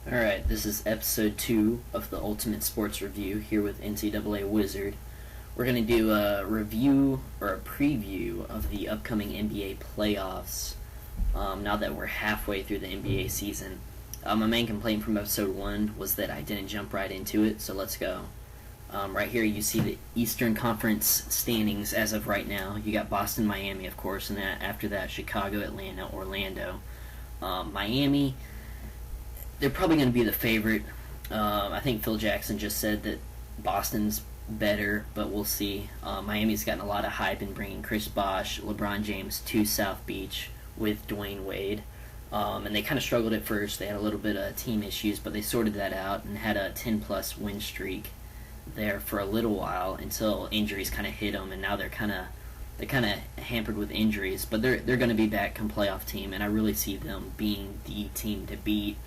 Alright, this is episode 2 of the Ultimate Sports Review here with NCAA Wizard. We're going to do a review or a preview of the upcoming NBA playoffs now that we're halfway through the NBA season. My main complaint from episode 1 was that I didn't jump right into it, so let's go. Right here you see the Eastern Conference standings as of right now. You got Boston, Miami, of course, and after that Chicago, Atlanta, Orlando. Miami, they're probably going to be the favorite. I think Phil Jackson just said that Boston's better, but we'll see. Miami's gotten a lot of hype in bringing Chris Bosh, LeBron James to South Beach with Dwayne Wade. And they kind of struggled at first. They had a little bit of team issues, but they sorted that out and had a 10-plus win streak there for a little while until injuries kind of hit them, and now they're kind of hampered with injuries. But they're going to be back come playoff team, and I really see them being the team to beat,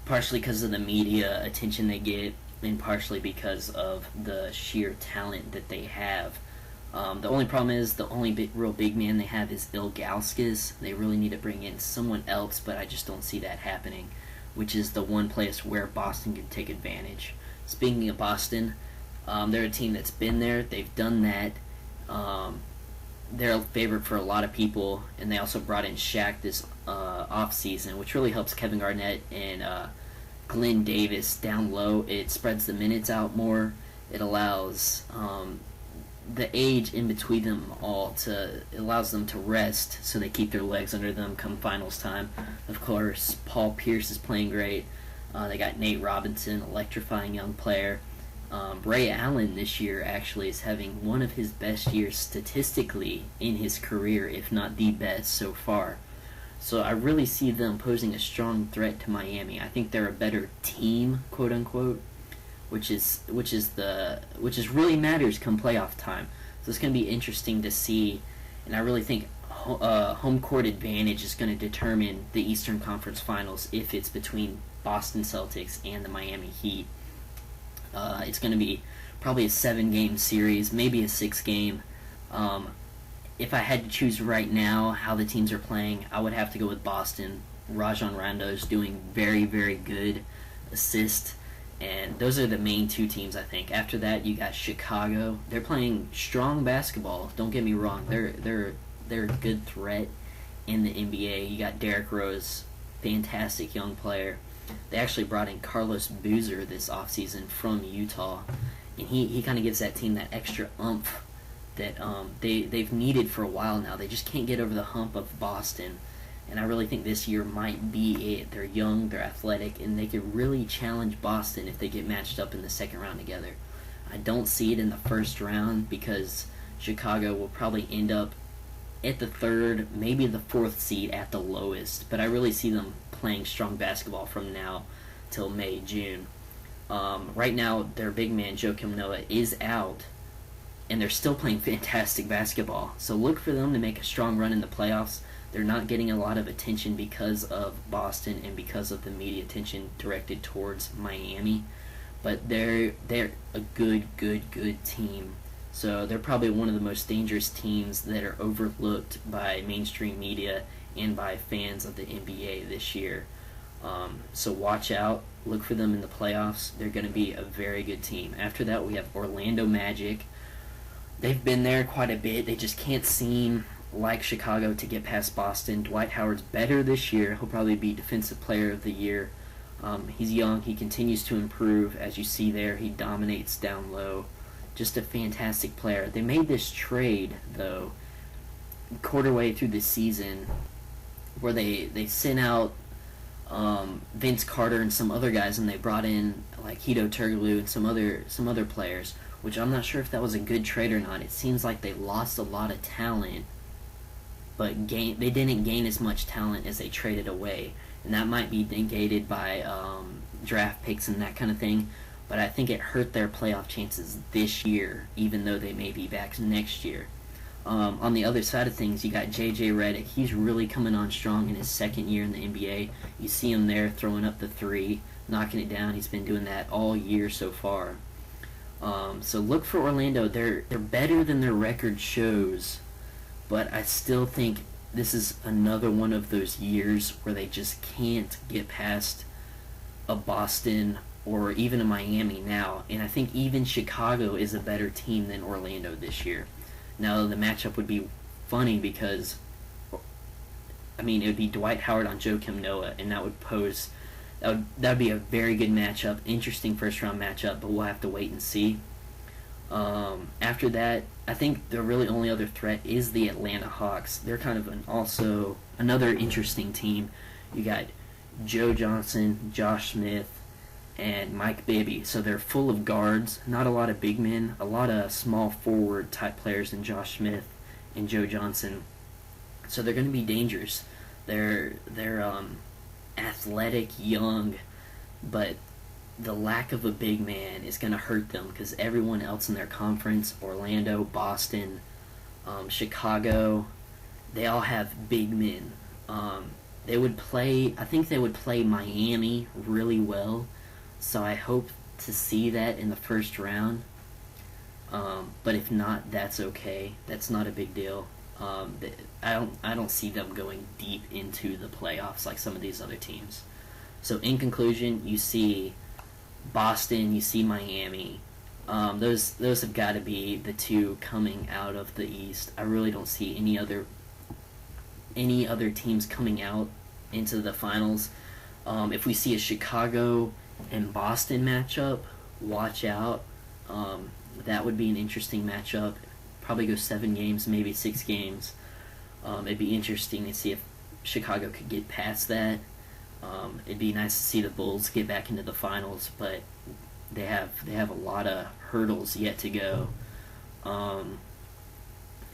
partially because of the media attention they get, and partially because of the sheer talent that they have. The only problem is the only real big man they have is Ilgauskas. They really need to bring in someone else, but I just don't see that happening, which is the one place where Boston can take advantage. Speaking of Boston, they're a team that's been there. They've done that. They're a favorite for a lot of people, and they also brought in Shaq this offseason, which really helps Kevin Garnett and Glenn Davis down low. It spreads the minutes out more. It allows the age in between them all it allows them to rest, so they keep their legs under them come finals time. Of course, Paul Pierce is playing great. They got Nate Robinson, electrifying young player. Ray Allen this year actually is having one of his best years statistically in his career, if not the best so far. So I really see them posing a strong threat to Miami. I think they're a better team, quote unquote, which is really matters come playoff time. So it's going to be interesting to see, and I really think home court advantage is going to determine the Eastern Conference Finals if it's between Boston Celtics and the Miami Heat. It's going to be probably a 7-game series, maybe a 6-game. If I had to choose right now how the teams are playing, I would have to go with Boston. Rajon Rondo is doing very, very good assist, and those are the main two teams, I think. After that, you got Chicago. They're playing strong basketball. Don't get me wrong. They're a good threat in the NBA. You got Derrick Rose, fantastic young player. They actually brought in Carlos Boozer this offseason from Utah, and he kind of gives that team that extra oomph that they've needed for a while now. They just can't get over the hump of Boston, and I really think this year might be it. They're young, they're athletic, and they could really challenge Boston if they get matched up in the second round together. I don't see it in the first round because Chicago will probably end up at the third, maybe the fourth seed at the lowest, but I really see them playing strong basketball from now till May, June. Right now, their big man, Joakim Noah, is out, and they're still playing fantastic basketball. So look for them to make a strong run in the playoffs. They're not getting a lot of attention because of Boston and because of the media attention directed towards Miami, but they're a good team. So they're probably one of the most dangerous teams that are overlooked by mainstream media and by fans of the NBA this year. So watch out. Look for them in the playoffs. They're going to be a very good team. After that, we have Orlando Magic. They've been there quite a bit. They just can't seem like Chicago to get past Boston. Dwight Howard's better this year. He'll probably be Defensive Player of the Year. He's young. He continues to improve. As you see there, he dominates down low. Just a fantastic player. They made this trade, though, quarter way through the season, where they sent out Vince Carter and some other guys, and they brought in like Hedo Turkoglu and some other players, which I'm not sure if that was a good trade or not. It seems like they lost a lot of talent, but they didn't gain as much talent as they traded away, and that might be negated by draft picks and that kind of thing. But I think it hurt their playoff chances this year, even though they may be back next year. On the other side of things, you got J.J. Redick. He's really coming on strong in his second year in the NBA. You see him there throwing up the three, knocking it down. He's been doing that all year so far. So look for Orlando. They're better than their record shows, but I still think this is another one of those years where they just can't get past a Boston or even a Miami now, and I think even Chicago is a better team than Orlando this year. Now the matchup would be funny because, I mean, it would be Dwight Howard on Joakim Noah, and that would be a very good matchup, interesting first round matchup, but we'll have to wait and see. After that, I think the really only other threat is the Atlanta Hawks. They're kind of also another interesting team. You got Joe Johnson, Josh Smith, and Mike Bibby. So they're full of guards, not a lot of big men, a lot of small forward type players in Josh Smith and Joe Johnson. So they're going to be dangerous. They're athletic, young, but the lack of a big man is going to hurt them because everyone else in their conference, Orlando, Boston, Chicago, they all have big men. I think they would play Miami really well, so I hope to see that in the first round. But if not, that's okay. That's not a big deal. I don't see them going deep into the playoffs like some of these other teams. So in conclusion, you see Boston, you see Miami. Those have got to be the two coming out of the East. I really don't see any other teams coming out into the finals. If we see a Chicago and Boston matchup, watch out. That would be an interesting matchup. Probably go 7 games, maybe 6 games. It'd be interesting to see if Chicago could get past that. It'd be nice to see the Bulls get back into the finals, but they have a lot of hurdles yet to go.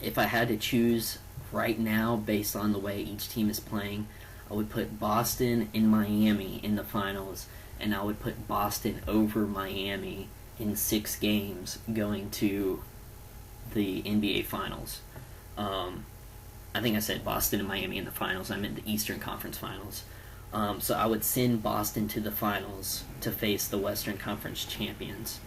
If I had to choose right now, based on the way each team is playing, I would put Boston and Miami in the finals, and I would put Boston over Miami in 6 games going to the NBA Finals. I think I said Boston and Miami in the finals. I meant the Eastern Conference Finals. So I would send Boston to the finals to face the Western Conference champions.